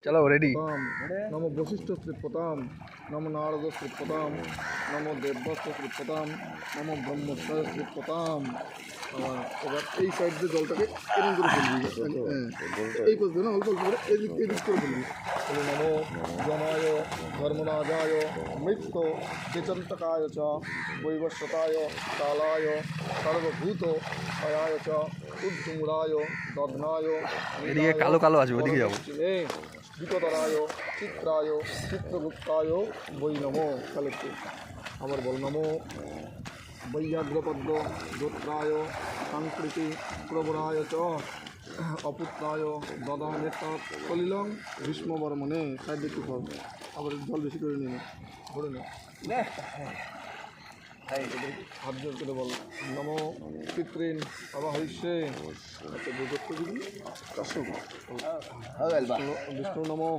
चलो रेडी। नमो वशिष्ठ श्रीपताम, नमो नारद श्रीपताम, नमो देवदत्त श्रीपताम, नमो ब्रह्मोत्तर श्रीपताम। এবার এই সাইড দিয়ে জলটাকে এরকম করে ফেলবি, এই করতে না, অল্প অল্প করে এদিক এদিক করে ফেলবি। বলে নমো যমায় ধর্মরাজায় মৃত্য চেতন্তকায় চ বৈবস্বতায় কালায় সর্বভূত আয়ায় চ উদ্ধুমরায় দধ্নায় এদিকে কালো কালো আছে, ওদিকে যাবো। বিকতরায় চিত্রায় চিত্রগুপ্তায় বৈ নমো। তাহলে আবার বল নমো বৈয়াগ্রপদ্ম গোত্রায় সংকৃতি প্রবরায় চ অপুত্রায় দদানেতৎ কলিলং ভীষ্মবর্মণে। সাইড একটু কর, আবার জল বেশি করে নিয়ে ধরে নে, হাত জোর করে বল নমো পিতৃন অবহৈষ্যে। আচ্ছা দুর্গত দিবি বিষ্ণু নমো